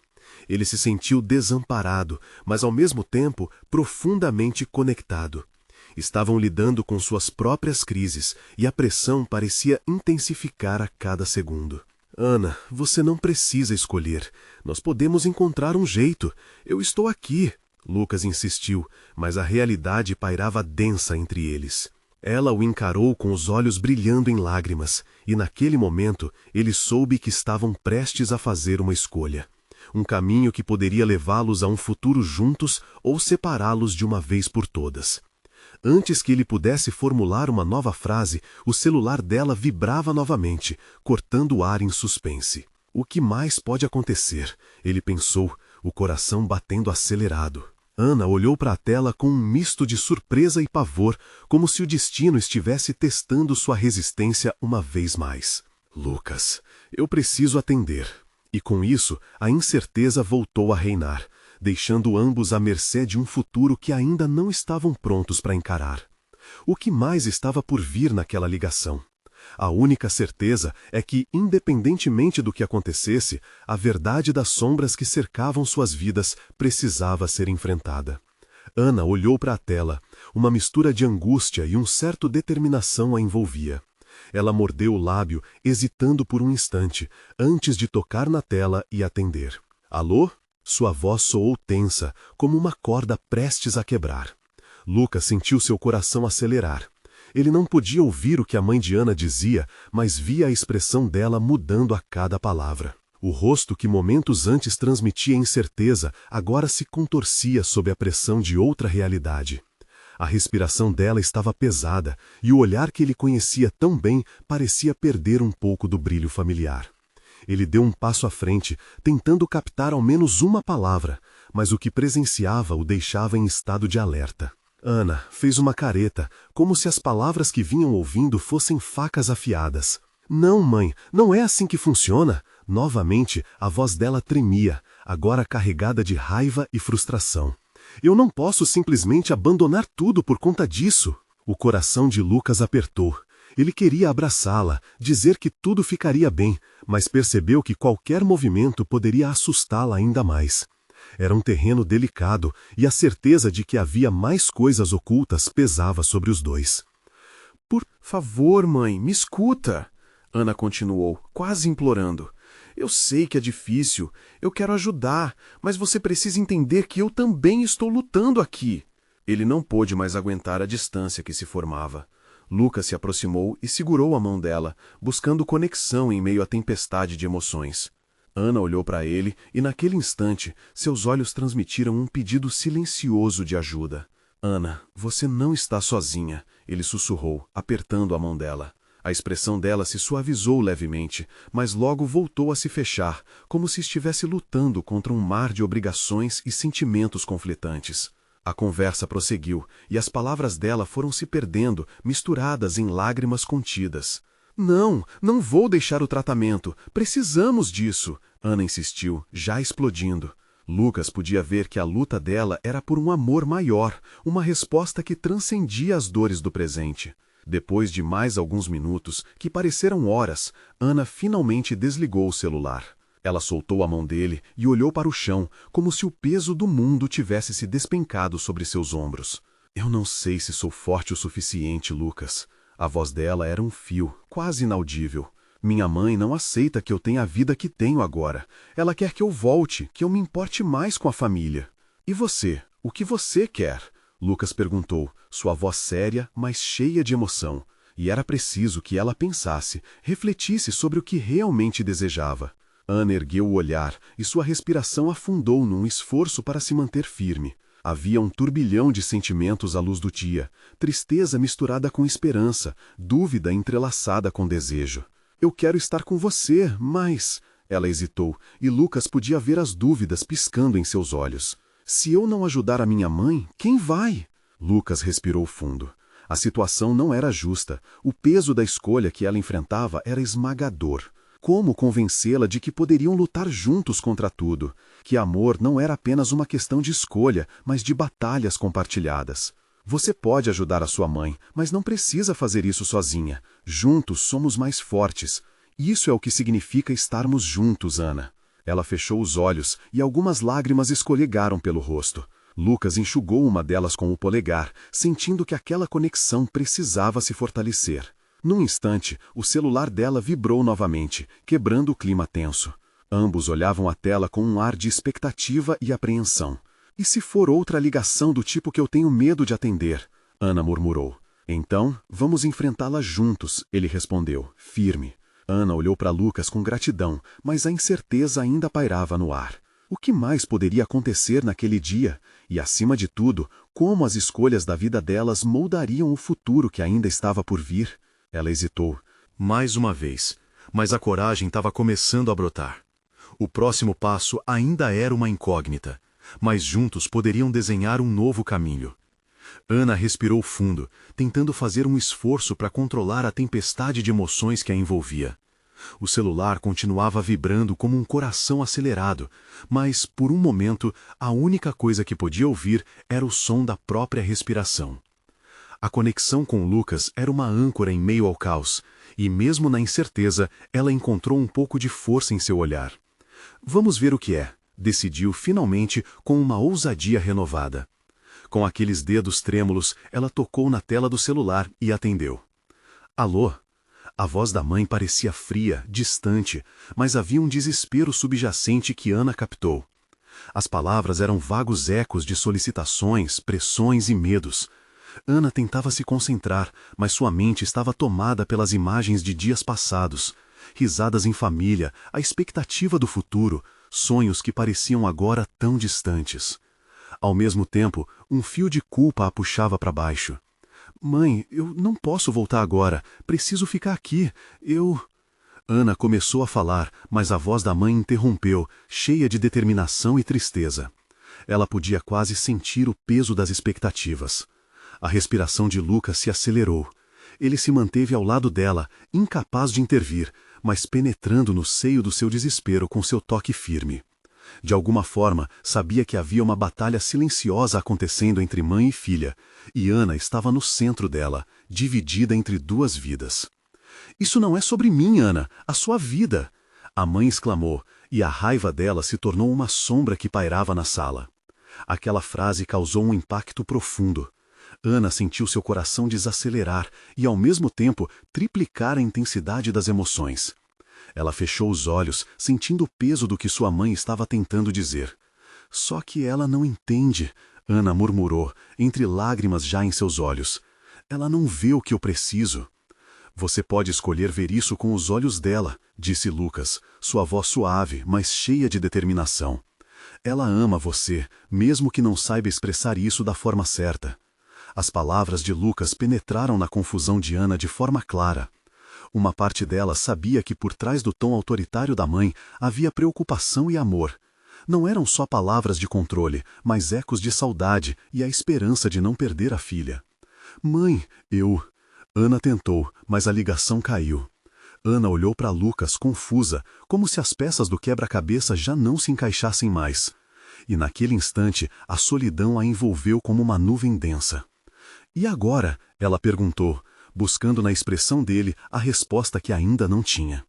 Ele se sentiu desamparado, mas ao mesmo tempo profundamente conectado. Estavam lidando com suas próprias crises e a pressão parecia intensificar a cada segundo. Ana, você não precisa escolher. Nós podemos encontrar um jeito. Eu estou aqui. Lucas insistiu, mas a realidade pairava densa entre eles. Ela o encarou com os olhos brilhando em lágrimas, e naquele momento ele soube que estavam prestes a fazer uma escolha. Um caminho que poderia levá-los a um futuro juntos ou separá-los de uma vez por todas. Antes que ele pudesse formular uma nova frase, o celular dela vibrava novamente, cortando o ar em suspense. O que mais pode acontecer? Ele pensou, o coração batendo acelerado. Ana olhou para a tela com um misto de surpresa e pavor, como se o destino estivesse testando sua resistência uma vez mais. Lucas, eu preciso atender. E com isso, a incerteza voltou a reinar, deixando ambos à mercê de um futuro que ainda não estavam prontos para encarar. O que mais estava por vir naquela ligação? A única certeza é que, independentemente do que acontecesse, a verdade das sombras que cercavam suas vidas precisava ser enfrentada. Ana olhou para a tela. Uma mistura de angústia e certa determinação a envolvia. Ela mordeu o lábio, hesitando por um instante, antes de tocar na tela e atender. Alô? Sua voz soou tensa, como uma corda prestes a quebrar. Lucas sentiu seu coração acelerar. Ele não podia ouvir o que a mãe de Ana dizia, mas via a expressão dela mudando a cada palavra. O rosto que momentos antes transmitia incerteza, agora se contorcia sob a pressão de outra realidade. A respiração dela estava pesada, e o olhar que ele conhecia tão bem parecia perder um pouco do brilho familiar. Ele deu um passo à frente, tentando captar ao menos uma palavra, mas o que presenciava o deixava em estado de alerta. Ana fez uma careta, como se as palavras que vinham ouvindo fossem facas afiadas. Não, mãe, não é assim que funciona. Novamente, a voz dela tremia, agora carregada de raiva e frustração. Eu não posso simplesmente abandonar tudo por conta disso. O coração de Lucas apertou. Ele queria abraçá-la, dizer que tudo ficaria bem, mas percebeu que qualquer movimento poderia assustá-la ainda mais. Era um terreno delicado e a certeza de que havia mais coisas ocultas pesava sobre os dois. Por favor, mãe, me escuta, Ana continuou, quase implorando. Eu sei que é difícil, eu quero ajudar, mas você precisa entender que eu também estou lutando aqui. Ele não pôde mais aguentar a distância que se formava. Lucas se aproximou e segurou a mão dela, buscando conexão em meio à tempestade de emoções. Ana olhou para ele e, naquele instante, seus olhos transmitiram um pedido silencioso de ajuda. Ana, você não está sozinha, ele sussurrou, apertando a mão dela. A expressão dela se suavizou levemente, mas logo voltou a se fechar, como se estivesse lutando contra um mar de obrigações e sentimentos conflitantes. A conversa prosseguiu, e as palavras dela foram se perdendo, misturadas em lágrimas contidas. Não, não vou deixar o tratamento. Precisamos disso, Ana insistiu, já explodindo. Lucas podia ver que a luta dela era por um amor maior, uma resposta que transcendia as dores do presente. Depois de mais alguns minutos, que pareceram horas, Ana finalmente desligou o celular. Ela soltou a mão dele e olhou para o chão, como se o peso do mundo tivesse se despencado sobre seus ombros. Eu não sei se sou forte o suficiente, Lucas. A voz dela era um fio, quase inaudível. Minha mãe não aceita que eu tenha a vida que tenho agora. Ela quer que eu volte, que eu me importe mais com a família. E você? O que você quer? Lucas perguntou, sua voz séria, mas cheia de emoção. E era preciso que ela pensasse, refletisse sobre o que realmente desejava. Ana ergueu o olhar e sua respiração afundou num esforço para se manter firme. Havia um turbilhão de sentimentos à luz do dia, tristeza misturada com esperança, dúvida entrelaçada com desejo. Eu quero estar com você, mas... Ela hesitou, e Lucas podia ver as dúvidas piscando em seus olhos. Se eu não ajudar a minha mãe, quem vai? Lucas respirou fundo. A situação não era justa. O peso da escolha que ela enfrentava era esmagador. Como convencê-la de que poderiam lutar juntos contra tudo? Que amor não era apenas uma questão de escolha, mas de batalhas compartilhadas. Você pode ajudar a sua mãe, mas não precisa fazer isso sozinha. Juntos somos mais fortes. Isso é o que significa estarmos juntos, Ana. Ela fechou os olhos e algumas lágrimas escorregaram pelo rosto. Lucas enxugou uma delas com o polegar, sentindo que aquela conexão precisava se fortalecer. Num instante, o celular dela vibrou novamente, quebrando o clima tenso. Ambos olhavam a tela com um ar de expectativa e apreensão. E se for outra ligação do tipo que eu tenho medo de atender? Ana murmurou. Então, vamos enfrentá-la juntos, ele respondeu, firme. Ana olhou para Lucas com gratidão, mas a incerteza ainda pairava no ar. O que mais poderia acontecer naquele dia? E, acima de tudo, como as escolhas da vida delas moldariam o futuro que ainda estava por vir? Ela hesitou. Mais uma vez. Mas a coragem estava começando a brotar. O próximo passo ainda era uma incógnita, mas juntos poderiam desenhar um novo caminho. Ana respirou fundo, tentando fazer um esforço para controlar a tempestade de emoções que a envolvia. O celular continuava vibrando como um coração acelerado, mas, por um momento, a única coisa que podia ouvir era o som da própria respiração. A conexão com Lucas era uma âncora em meio ao caos, e mesmo na incerteza, ela encontrou um pouco de força em seu olhar. Vamos ver o que é, decidiu finalmente com uma ousadia renovada. Com aqueles dedos trêmulos, ela tocou na tela do celular e atendeu. Alô? A voz da mãe parecia fria, distante, mas havia um desespero subjacente que Ana captou. As palavras eram vagos ecos de solicitações, pressões e medos. Ana tentava se concentrar, mas sua mente estava tomada pelas imagens de dias passados. Risadas em família, a expectativa do futuro, sonhos que pareciam agora tão distantes. Ao mesmo tempo, um fio de culpa a puxava para baixo. Mãe, eu não posso voltar agora. Preciso ficar aqui. Ana começou a falar, mas a voz da mãe interrompeu, cheia de determinação e tristeza. Ela podia quase sentir o peso das expectativas. A respiração de Lucas se acelerou. Ele se manteve ao lado dela, incapaz de intervir, mas penetrando no seio do seu desespero com seu toque firme. De alguma forma, sabia que havia uma batalha silenciosa acontecendo entre mãe e filha, e Ana estava no centro dela, dividida entre duas vidas. "Isso não é sobre mim, Ana, a sua vida!" A mãe exclamou, e a raiva dela se tornou uma sombra que pairava na sala. Aquela frase causou um impacto profundo. Ana sentiu seu coração desacelerar e, ao mesmo tempo, triplicar a intensidade das emoções. Ela fechou os olhos, sentindo o peso do que sua mãe estava tentando dizer. "Só que ela não entende", Ana murmurou, entre lágrimas já em seus olhos. "Ela não vê o que eu preciso." "Você pode escolher ver isso com os olhos dela", disse Lucas, sua voz suave, mas cheia de determinação. "Ela ama você, mesmo que não saiba expressar isso da forma certa." As palavras de Lucas penetraram na confusão de Ana de forma clara. Uma parte dela sabia que por trás do tom autoritário da mãe havia preocupação e amor. Não eram só palavras de controle, mas ecos de saudade e a esperança de não perder a filha. "Mãe, eu..." Ana tentou, mas a ligação caiu. Ana olhou para Lucas confusa, como se as peças do quebra-cabeça já não se encaixassem mais. E naquele instante, a solidão a envolveu como uma nuvem densa. "E agora?" ela perguntou, buscando na expressão dele a resposta que ainda não tinha.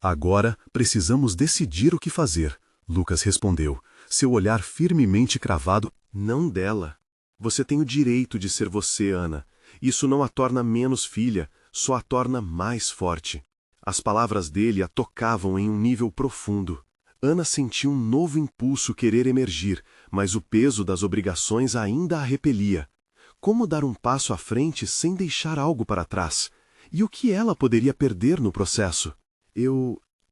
"Agora precisamos decidir o que fazer", Lucas respondeu, seu olhar firmemente cravado. "Não dela. Você tem o direito de ser você, Ana. Isso não a torna menos filha, só a torna mais forte." As palavras dele a tocavam em um nível profundo. Ana sentiu um novo impulso querer emergir, mas o peso das obrigações ainda a repelia. Como dar um passo à frente sem deixar algo para trás? E o que ela poderia perder no processo?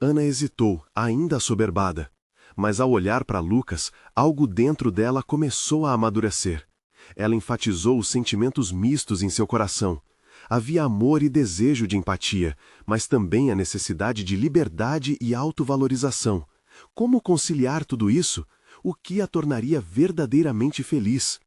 Ana hesitou, ainda assoberbada. Mas ao olhar para Lucas, algo dentro dela começou a amadurecer. Ela enfatizou os sentimentos mistos em seu coração. Havia amor e desejo de empatia, mas também a necessidade de liberdade e autovalorização. Como conciliar tudo isso? O que a tornaria verdadeiramente feliz?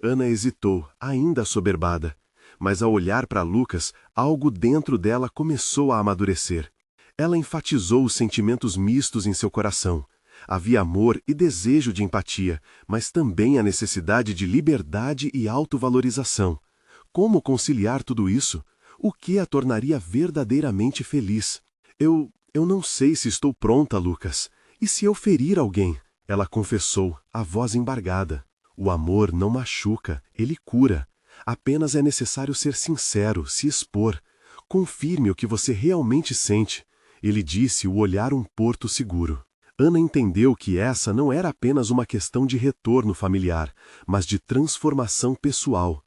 Ana hesitou, ainda assoberbada. Mas ao olhar para Lucas, algo dentro dela começou a amadurecer. Ela enfatizou os sentimentos mistos em seu coração. Havia amor e desejo de empatia, mas também a necessidade de liberdade e autovalorização. Como conciliar tudo isso? O que a tornaria verdadeiramente feliz? Eu não sei se estou pronta, Lucas. E se eu ferir alguém? Ela confessou, a voz embargada. O amor não machuca, ele cura. Apenas é necessário ser sincero, se expor. Confirme o que você realmente sente. Ele disse, o olhar um porto seguro. Ana entendeu que essa não era apenas uma questão de retorno familiar, mas de transformação pessoal.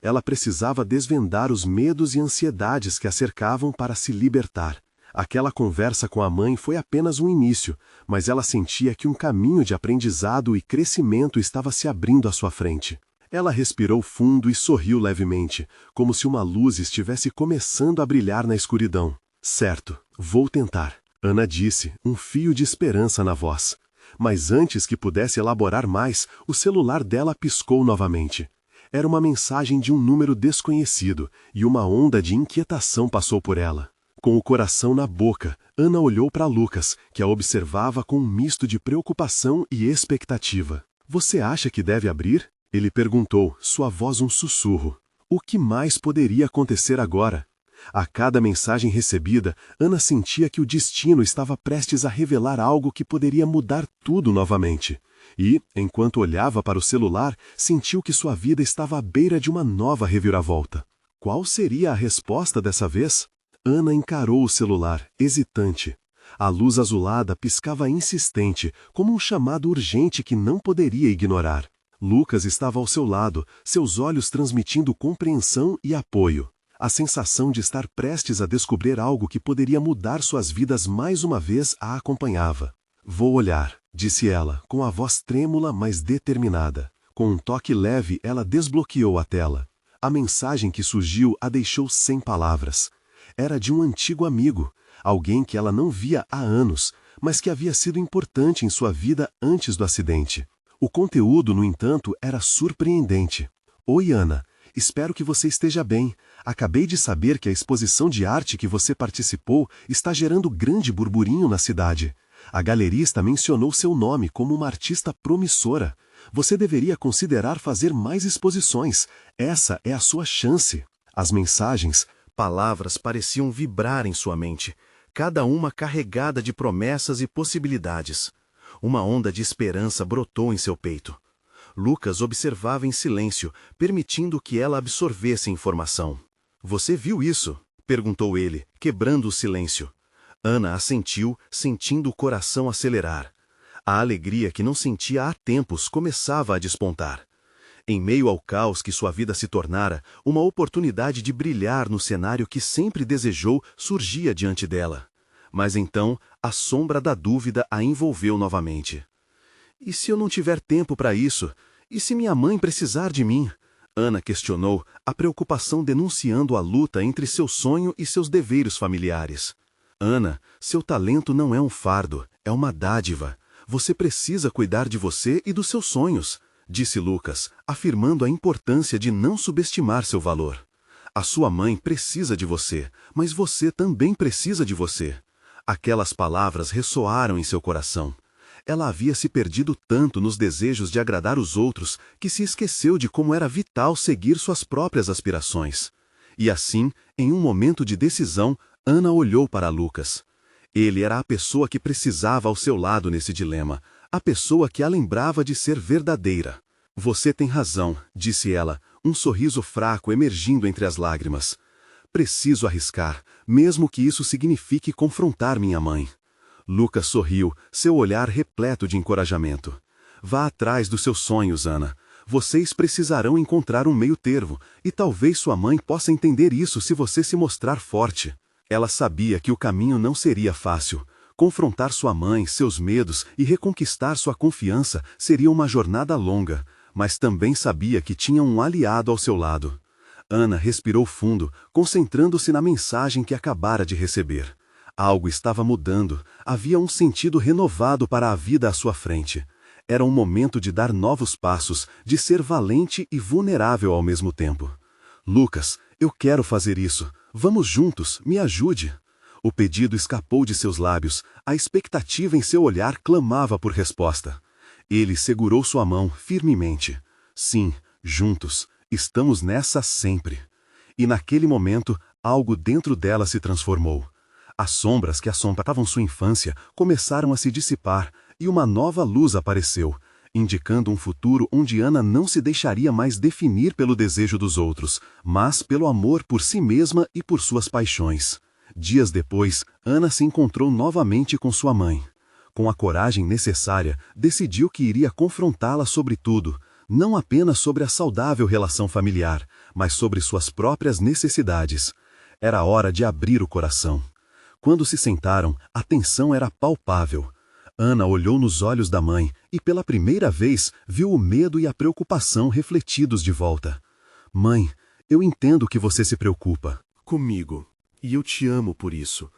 Ela precisava desvendar os medos e ansiedades que a cercavam para se libertar. Aquela conversa com a mãe foi apenas um início, mas ela sentia que um caminho de aprendizado e crescimento estava se abrindo à sua frente. Ela respirou fundo e sorriu levemente, como se uma luz estivesse começando a brilhar na escuridão. Certo, vou tentar, Ana disse, um fio de esperança na voz. Mas antes que pudesse elaborar mais, o celular dela piscou novamente. Era uma mensagem de um número desconhecido, e uma onda de inquietação passou por ela. Com o coração na boca, Ana olhou para Lucas, que a observava com um misto de preocupação e expectativa. "Você acha que deve abrir?" Ele perguntou, sua voz um sussurro. O que mais poderia acontecer agora? A cada mensagem recebida, Ana sentia que o destino estava prestes a revelar algo que poderia mudar tudo novamente. E, enquanto olhava para o celular, sentiu que sua vida estava à beira de uma nova reviravolta. Qual seria a resposta dessa vez? Ana encarou o celular, hesitante. A luz azulada piscava insistente, como um chamado urgente que não poderia ignorar. Lucas estava ao seu lado, seus olhos transmitindo compreensão e apoio. A sensação de estar prestes a descobrir algo que poderia mudar suas vidas mais uma vez a acompanhava. "Vou olhar", disse ela, com a voz trêmula, mas determinada. Com um toque leve, ela desbloqueou a tela. A mensagem que surgiu a deixou sem palavras. Era de um antigo amigo, alguém que ela não via há anos, mas que havia sido importante em sua vida antes do acidente. O conteúdo, no entanto, era surpreendente. "Oi, Ana. espero que você esteja bem. Acabei de saber que a exposição de arte que você participou está gerando grande burburinho na cidade. A galerista mencionou seu nome como uma artista promissora. Você deveria considerar fazer mais exposições. Essa é a sua chance. As mensagens, palavras pareciam vibrar em sua mente, cada uma carregada de promessas e possibilidades. Uma onda de esperança brotou em seu peito. Lucas observava em silêncio, permitindo que ela absorvesse a informação. Você viu isso? Perguntou ele, quebrando o silêncio. Ana assentiu, sentindo o coração acelerar. A alegria que não sentia há tempos começava a despontar. Em meio ao caos que sua vida se tornara, uma oportunidade de brilhar no cenário que sempre desejou surgia diante dela. Mas então, a sombra da dúvida a envolveu novamente. E se eu não tiver tempo para isso? E se minha mãe precisar de mim? Ana questionou, a preocupação denunciando a luta entre seu sonho e seus deveres familiares. Ana, seu talento não é um fardo, é uma dádiva. Você precisa cuidar de você e dos seus sonhos, disse Lucas, afirmando a importância de não subestimar seu valor. A sua mãe precisa de você, mas você também precisa de você. Aquelas palavras ressoaram em seu coração. Ela havia se perdido tanto nos desejos de agradar os outros que se esqueceu de como era vital seguir suas próprias aspirações. E assim, em um momento de decisão, Ana olhou para Lucas. Ele era a pessoa que precisava ao seu lado nesse dilema, a pessoa que a lembrava de ser verdadeira. Você tem razão, disse ela, um sorriso fraco emergindo entre as lágrimas. Preciso arriscar, mesmo que isso signifique confrontar minha mãe. Lucas sorriu, seu olhar repleto de encorajamento. Vá atrás dos seus sonhos, Ana. Vocês precisarão encontrar um meio-termo, e talvez sua mãe possa entender isso se você se mostrar forte. Ela sabia que o caminho não seria fácil. Confrontar sua mãe, seus medos e reconquistar sua confiança seria uma jornada longa, mas também sabia que tinha um aliado ao seu lado. Ana respirou fundo, concentrando-se na mensagem que acabara de receber. Algo estava mudando, havia um sentido renovado para a vida à sua frente. Era um momento de dar novos passos, de ser valente e vulnerável ao mesmo tempo. Lucas, eu quero fazer isso. Vamos juntos, me ajude. O pedido escapou de seus lábios, a expectativa em seu olhar clamava por resposta. Ele segurou sua mão firmemente. Sim, juntos, estamos nessa sempre. E naquele momento, algo dentro dela se transformou. As sombras que assombravam sua infância começaram a se dissipar e uma nova luz apareceu, indicando um futuro onde Ana não se deixaria mais definir pelo desejo dos outros, mas pelo amor por si mesma e por suas paixões. Dias depois, Ana se encontrou novamente com sua mãe. Com a coragem necessária, decidiu que iria confrontá-la sobre tudo, não apenas sobre a saudável relação familiar, mas sobre suas próprias necessidades. Era hora de abrir o coração. Quando se sentaram, a tensão era palpável. Ana olhou nos olhos da mãe e, pela primeira vez, viu o medo e a preocupação refletidos de volta. Mãe, eu entendo que você se preocupa. Comigo. E eu te amo por isso.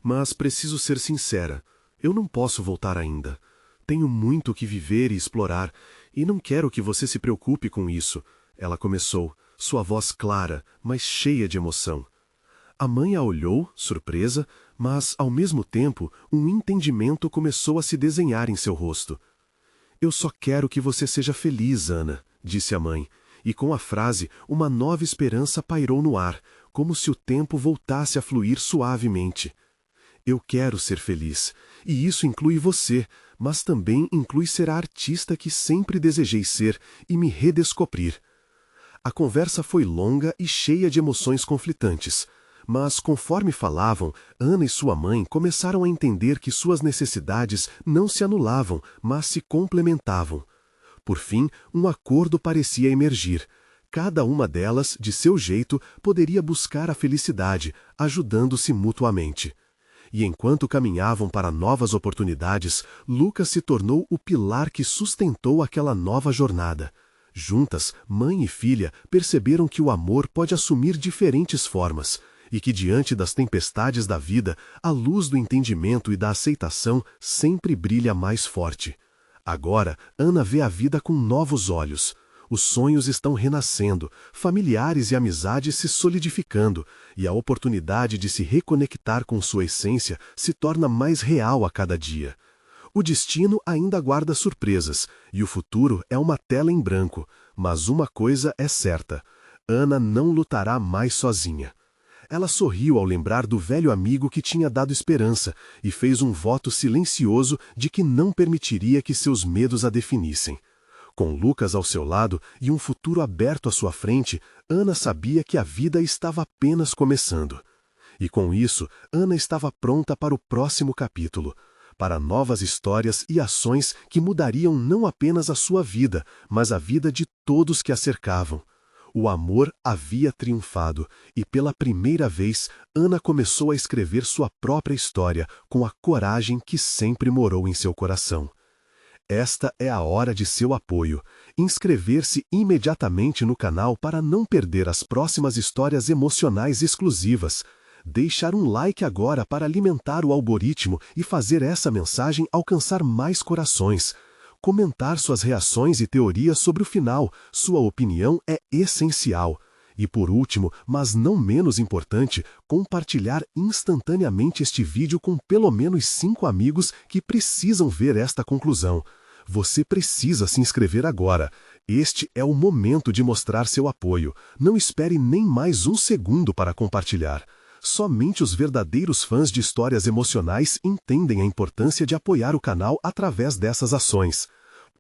Mas preciso ser sincera. Eu não posso voltar ainda. Tenho muito que viver e explorar, e não quero que você se preocupe com isso. Ela começou, sua voz clara, mas cheia de emoção. A mãe a olhou, surpresa, mas, ao mesmo tempo, um entendimento começou a se desenhar em seu rosto. Eu só quero que você seja feliz, Ana, disse a mãe, e com a frase, uma nova esperança pairou no ar, como se o tempo voltasse a fluir suavemente. Eu quero ser feliz, e isso inclui você, mas também inclui ser a artista que sempre desejei ser e me redescobrir. A conversa foi longa e cheia de emoções conflitantes. Mas, conforme falavam, Ana e sua mãe começaram a entender que suas necessidades não se anulavam, mas se complementavam. Por fim, um acordo parecia emergir. Cada uma delas, de seu jeito, poderia buscar a felicidade, ajudando-se mutuamente. E enquanto caminhavam para novas oportunidades, Lucas se tornou o pilar que sustentou aquela nova jornada. Juntas, mãe e filha perceberam que o amor pode assumir diferentes formas, e que diante das tempestades da vida, a luz do entendimento e da aceitação sempre brilha mais forte. Agora, Ana vê a vida com novos olhos. Os sonhos estão renascendo, familiares e amizades se solidificando, e a oportunidade de se reconectar com sua essência se torna mais real a cada dia. O destino ainda guarda surpresas, e o futuro é uma tela em branco, mas uma coisa é certa: Ana não lutará mais sozinha. Ela sorriu ao lembrar do velho amigo que tinha dado esperança e fez um voto silencioso de que não permitiria que seus medos a definissem. Com Lucas ao seu lado e um futuro aberto à sua frente, Ana sabia que a vida estava apenas começando. E com isso, Ana estava pronta para o próximo capítulo, para novas histórias e ações que mudariam não apenas a sua vida, mas a vida de todos que a cercavam. O amor havia triunfado, e pela primeira vez, Ana começou a escrever sua própria história com a coragem que sempre morou em seu coração. Esta é a hora de seu apoio. Inscrever-se imediatamente no canal para não perder as próximas histórias emocionais exclusivas. Deixar um like agora para alimentar o algoritmo e fazer essa mensagem alcançar mais corações. Comentar suas reações e teorias sobre o final. Sua opinião é essencial. E por último, mas não menos importante, compartilhar instantaneamente este vídeo com pelo menos 5 amigos que precisam ver esta conclusão. Você precisa se inscrever agora. Este é o momento de mostrar seu apoio. Não espere nem mais um segundo para compartilhar. Somente os verdadeiros fãs de histórias emocionais entendem a importância de apoiar o canal através dessas ações.